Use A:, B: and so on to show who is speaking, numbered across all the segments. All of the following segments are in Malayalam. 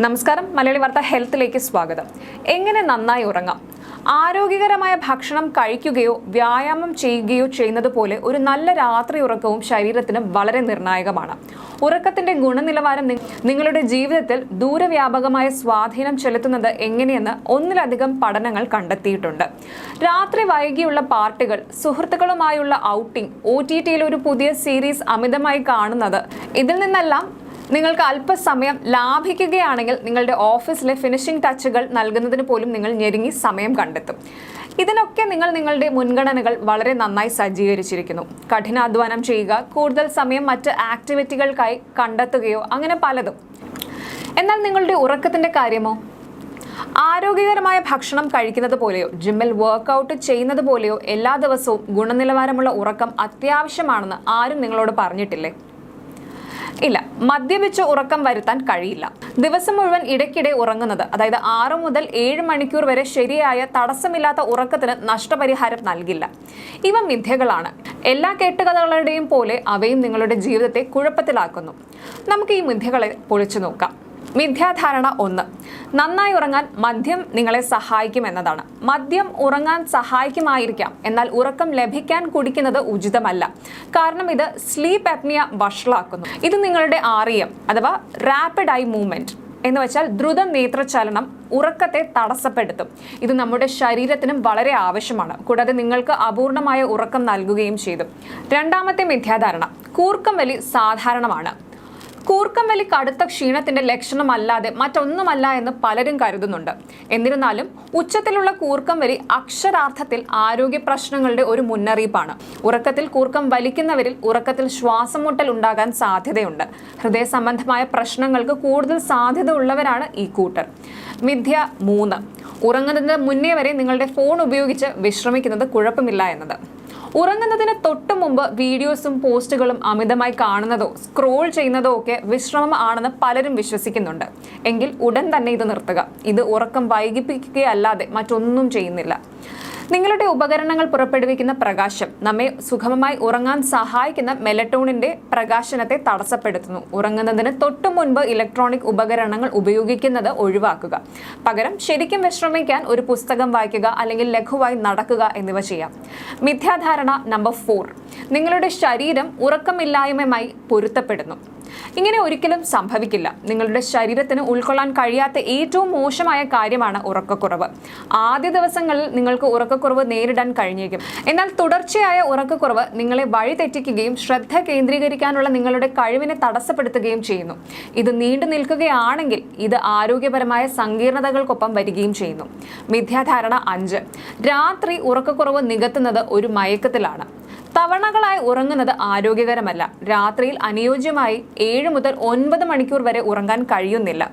A: നമസ്കാരം, മലയാളി വാർത്ത ഹെൽത്തിലേക്ക് സ്വാഗതം. എങ്ങനെ നന്നായി ഉറങ്ങാം? ആരോഗ്യകരമായ ഭക്ഷണം കഴിക്കുകയോ വ്യായാമം ചെയ്യുകയോ ചെയ്യുന്നത് പോലെ ഒരു നല്ല രാത്രി ഉറക്കവും ശരീരത്തിന് വളരെ നിർണായകമാണ്. ഉറക്കത്തിന്റെ ഗുണനിലവാരം നിങ്ങളുടെ ജീവിതത്തിൽ ദൂരവ്യാപകമായ സ്വാധീനം ചെലുത്തുന്നത് എങ്ങനെയെന്ന് ഒന്നിലധികം പഠനങ്ങൾ കണ്ടെത്തിയിട്ടുണ്ട്. രാത്രി വൈകിയുള്ള പാർട്ടികൾ, സുഹൃത്തുക്കളുമായുള്ള ഔട്ടിംഗ്, OTTയിൽ ഒരു പുതിയ സീരീസ് അമിതമായി കാണുന്നത്, ഇതിൽ നിന്നെല്ലാം നിങ്ങൾക്ക് അല്പസമയം ലാഭിക്കുകയാണെങ്കിൽ നിങ്ങളുടെ ഓഫീസിലെ ഫിനിഷിംഗ് ടച്ചുകൾ നൽകുന്നതിന് പോലും നിങ്ങൾ ഞെരുങ്ങി സമയം കണ്ടെത്തും. ഇതിനൊക്കെ നിങ്ങൾ നിങ്ങളുടെ മുൻഗണനകൾ വളരെ നന്നായി സജ്ജീകരിച്ചിരിക്കുന്നു. കഠിനാധ്വാനം ചെയ്യുക, കൂടുതൽ സമയം മറ്റ് ആക്ടിവിറ്റികൾക്കായി കണ്ടെത്തുകയോ അങ്ങനെ പലതും. എന്നാൽ നിങ്ങളുടെ ഉറക്കത്തിന്റെ കാര്യമോ? ആരോഗ്യകരമായ ഭക്ഷണം കഴിക്കുന്നത് പോലെയോ ജിമ്മിൽ വർക്കൗട്ട് ചെയ്യുന്നത് പോലെയോ എല്ലാ ദിവസവും ഗുണനിലവാരമുള്ള ഉറക്കം അത്യാവശ്യമാണെന്ന് ആരും നിങ്ങളോട് പറഞ്ഞിട്ടില്ലേ? ഇല്ല, മദ്യപിച്ച് ഉറക്കം വരുത്താൻ കഴിയില്ല. ദിവസം മുഴുവൻ ഇടയ്ക്കിടെ ഉറങ്ങുന്നത്, അതായത് 6 മുതൽ 7 മണിക്കൂർ വരെ ശരിയായ തടസ്സമില്ലാത്ത ഉറക്കത്തിന് നഷ്ടപരിഹാരം നൽകില്ല. ഇവ മിഥ്യകളാണ്. എല്ലാ കെട്ടുകഥകളുടെയും പോലെ അവയും നിങ്ങളുടെ ജീവിതത്തെ കുഴപ്പത്തിലാക്കുന്നു. നമുക്ക് ഈ മിഥ്യകളെ പൊളിച്ചു നോക്കാം. മിഥ്യാധാരണ 1. നന്നായി ഉറങ്ങാൻ മദ്യം നിങ്ങളെ സഹായിക്കുമെന്നതാണ്. മദ്യം ഉറങ്ങാൻ സഹായിക്കുമായിരിക്കാം, എന്നാൽ ഉറക്കം ലഭിക്കാൻ കുടിക്കുന്നത് ഉചിതമല്ല. കാരണം ഇത് സ്ലീപ്പ് അപ്നിയ വഷളാക്കുന്നു. ഇത് നിങ്ങളുടെ REM അഥവാ റാപ്പിഡ് ഐ മൂവ്മെന്റ് എന്ന് വെച്ചാൽ ദ്രുത നേത്രചലനം ഉറക്കത്തെ തടസ്സപ്പെടുത്തും. ഇത് നമ്മുടെ ശരീരത്തിനും വളരെ ആവശ്യമാണ്. കൂടാതെ നിങ്ങൾക്ക് അപൂർണമായ ഉറക്കം നൽകുകയും ചെയ്തു. രണ്ടാമത്തെ മിഥ്യാധാരണ, കൂർക്കം വലി സാധാരണമാണ്. കൂർക്കം വലി കടുത്ത ക്ഷീണത്തിന്റെ ലക്ഷണമല്ലാതെ മറ്റൊന്നുമല്ല എന്ന് പലരും കരുതുന്നുണ്ട്. എന്നിരുന്നാലും ഉച്ചത്തിലുള്ള കൂർക്കം വലി അക്ഷരാർത്ഥത്തിൽ ആരോഗ്യ പ്രശ്നങ്ങളുടെ ഒരു മുന്നറിയിപ്പാണ്. ഉറക്കത്തിൽ കൂർക്കം വലിക്കുന്നവരിൽ ഉറക്കത്തിൽ ശ്വാസം മുട്ടൽ ഉണ്ടാകാൻ സാധ്യതയുണ്ട്. ഹൃദയ സംബന്ധമായ പ്രശ്നങ്ങൾക്ക് കൂടുതൽ സാധ്യത ഉള്ളവരാണ് ഈ കൂട്ടർ. മിഥ്യ 3. ഉറങ്ങുന്നതിന് മുന്നേ വരെ നിങ്ങളുടെ ഫോൺ ഉപയോഗിച്ച് വിശ്രമിക്കുന്നത് കുഴപ്പമില്ല എന്നത്. ഉറങ്ങുന്നതിന് തൊട്ടു മുമ്പ് വീഡിയോസും പോസ്റ്റുകളും അമിതമായി കാണുന്നതോ സ്ക്രോൾ ചെയ്യുന്നതോ ഒക്കെ വിശ്രമം ആണെന്ന് പലരും വിശ്വസിക്കുന്നുണ്ട്. എങ്കിൽ ഉടൻ തന്നെ ഇത് നിർത്തുക. ഇത് ഉറക്കം വൈകിപ്പിക്കുകയല്ലാതെ മറ്റൊന്നും ചെയ്യുന്നില്ല. നിങ്ങളുടെ ഉപകരണങ്ങൾ പുറപ്പെടുവിക്കുന്ന പ്രകാശം നമ്മെ സുഗമമായി ഉറങ്ങാൻ സഹായിക്കുന്ന മെലറ്റോണിന്റെ പ്രകാശനത്തെ തടസ്സപ്പെടുത്തുന്നു. ഉറങ്ങുന്നതിന് തൊട്ടു മുൻപ് ഇലക്ട്രോണിക് ഉപകരണങ്ങൾ ഉപയോഗിക്കുന്നത് ഒഴിവാക്കുക. പകരം ശരിക്കും വിശ്രമിക്കാൻ ഒരു പുസ്തകം വായിക്കുക അല്ലെങ്കിൽ ലഘുവായി നടക്കുക എന്നിവ ചെയ്യാം. മിഥ്യാധാരണ നമ്പർ 4. നിങ്ങളുടെ ശരീരം ഉറക്കമില്ലായ്മയുമായി പൊരുത്തപ്പെടുന്നു. ഇങ്ങനെ ഒരിക്കലും സംഭവിക്കില്ല. നിങ്ങളുടെ ശരീരത്തിന് ഉൾക്കൊള്ളാൻ കഴിയാത്ത ഏറ്റവും മോശമായ കാര്യമാണ് ഉറക്കക്കുറവ്. ആദ്യ ദിവസങ്ങളിൽ നിങ്ങൾക്ക് ഉറക്കക്കുറവ് നേരിടാൻ കഴിഞ്ഞേക്കും. എന്നാൽ തുടർച്ചയായ ഉറക്കക്കുറവ് നിങ്ങളെ വഴിതെറ്റിക്കുകയും ശ്രദ്ധ കേന്ദ്രീകരിക്കാനുള്ള നിങ്ങളുടെ കഴിവിനെ തടസ്സപ്പെടുത്തുകയും ചെയ്യുന്നു. ഇത് നീണ്ടു നിൽക്കുകയാണെങ്കിൽ ഇത് ആരോഗ്യപരമായ സങ്കീർണതകൾക്കൊപ്പം വരികയും ചെയ്യുന്നു. മിഥ്യാധാരണ 5. രാത്രി ഉറക്കക്കുറവ് നികത്തുന്നത് ഒരു മയക്കത്തിലാണ്. തവണകളായി ഉറങ്ങുന്നത് ആരോഗ്യകരമല്ല. രാത്രിയിൽ അനുയോജ്യമായി 7 മുതൽ 9 മണിക്കൂർ വരെ ഉറങ്ങാൻ കഴിയുന്നില്ല.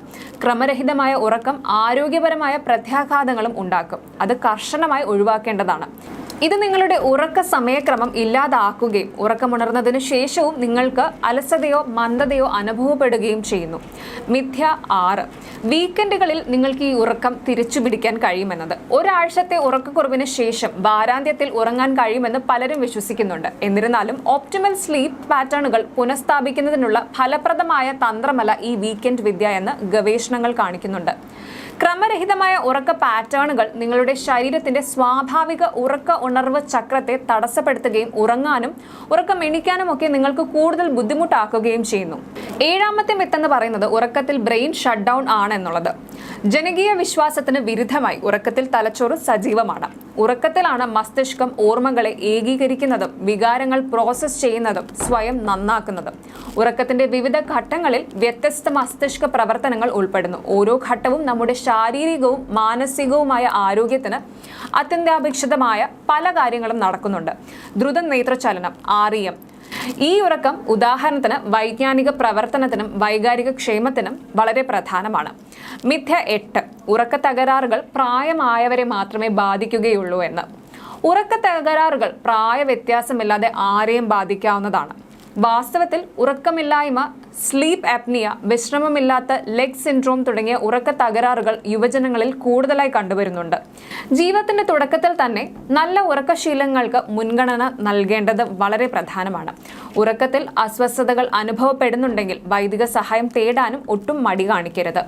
A: ക്രമരഹിതമായ ഉറക്കം ആരോഗ്യപരമായ പ്രത്യാഘാതങ്ങളും ഉണ്ടാക്കും. അത് കർശനമായി ഒഴിവാക്കേണ്ടതാണ്. ഇത് നിങ്ങളുടെ ഉറക്ക സമയക്രമം ഇല്ലാതാക്കുകയും ഉറക്കമുണർന്നതിന് ശേഷവും നിങ്ങൾക്ക് അലസതയോ മന്ദതയോ അനുഭവപ്പെടുകയും ചെയ്യുന്നു. മിഥ്യ 6. വീക്കെൻഡുകളിൽ നിങ്ങൾക്ക് ഈ ഉറക്കം തിരിച്ചുപിടിക്കാൻ കഴിയുമെന്നത്. ഒരാഴ്ചത്തെ ഉറക്കക്കുറവിന് ശേഷം വാരാന്ത്യത്തിൽ ഉറങ്ങാൻ കഴിയുമെന്ന് പലരും വിശ്വസിക്കുന്നുണ്ട്. എന്നിരുന്നാലും ഓപ്റ്റിമൽ സ്ലീപ്പ് പാറ്റേണുകൾ പുനഃസ്ഥാപിക്കുന്നതിനുള്ള ഫലപ്രദമായ തന്ത്രമല്ല ഈ വീക്കെൻഡ് വിദ്യ എന്ന് ഗവേഷണങ്ങൾ കാണിക്കുന്നുണ്ട്. ക്രമരഹിതമായ ഉറക്ക പാറ്റേണുകൾ നിങ്ങളുടെ ശരീരത്തിന്റെ സ്വാഭാവിക ഉറക്ക ഉണർവ് ചക്രത്തെ തടസ്സപ്പെടുത്തുകയും ഉറങ്ങാനും ഉറക്കം എണീക്കാനും ഒക്കെ നിങ്ങൾക്ക് കൂടുതൽ ബുദ്ധിമുട്ടാക്കുകയും ചെയ്യുന്നു. 7ാമത്തെ മിത്തെന്ന് പറയുന്നത് ഉറക്കത്തിൽ ബ്രെയിൻ ഷട്ട് ഡൗൺ ആണെന്നുള്ളത്. ജനകീയ വിശ്വാസത്തിന് വിരുദ്ധമായി ഉറക്കത്തിൽ തലച്ചോറ് സജീവമാണ്. ഉറക്കത്തിലാണ് മസ്തിഷ്കം ഓർമ്മകളെ ഏകീകരിക്കുന്നതും വികാരങ്ങൾ പ്രോസസ് ചെയ്യുന്നതും സ്വയം നന്നാക്കുന്നതും. ഉറക്കത്തിന്റെ വിവിധ ഘട്ടങ്ങളിൽ വ്യത്യസ്ത മസ്തിഷ്ക പ്രവർത്തനങ്ങൾ ഉൾപ്പെടുന്നു. ഓരോ ഘട്ടവും നമ്മുടെ ശാരീരികവും മാനസികവുമായ ആരോഗ്യത്തിന് അത്യന്താപേക്ഷിതമായ പല കാര്യങ്ങളും നടക്കുന്നുണ്ട്. ദ്രുത നേത്രചലനം REM. ഈ ഉറക്കം ഉദാഹരണത്തിന് വൈജ്ഞാനിക പ്രവർത്തനത്തിനും വൈകാരിക ക്ഷേമത്തിനും വളരെ പ്രധാനമാണ്. മിഥ്യ 8. ഉറക്ക തകരാറുകൾ പ്രായമായവരെ മാത്രമേ ബാധിക്കുകയുള്ളൂ എന്ന്. ഉറക്ക തകരാറുകൾ പ്രായ വ്യത്യാസമില്ലാതെ ആരെയും ബാധിക്കാവുന്നതാണ്. വാസ്തവത്തിൽ ഉറക്കമില്ലായ്മ, സ്ലീപ്പ് അപ്നിയ, വിശ്രമമില്ലാത്ത ലെഗ് സിൻഡ്രോം തുടങ്ങിയ ഉറക്ക തകരാറുകൾ യുവജനങ്ങളിൽ കൂടുതലായി കണ്ടുവരുന്നുണ്ട്. ജീവിതത്തിന്റെ തുടക്കത്തിൽ തന്നെ നല്ല ഉറക്കശീലങ്ങൾക്ക് മുൻഗണന നൽകേണ്ടത് വളരെ പ്രധാനമാണ്. ഉറക്കത്തിൽ അസ്വസ്ഥതകൾ അനുഭവപ്പെടുന്നുണ്ടെങ്കിൽ വൈദിക സഹായം തേടാനും ഒട്ടും മടി കാണിക്കരുത്.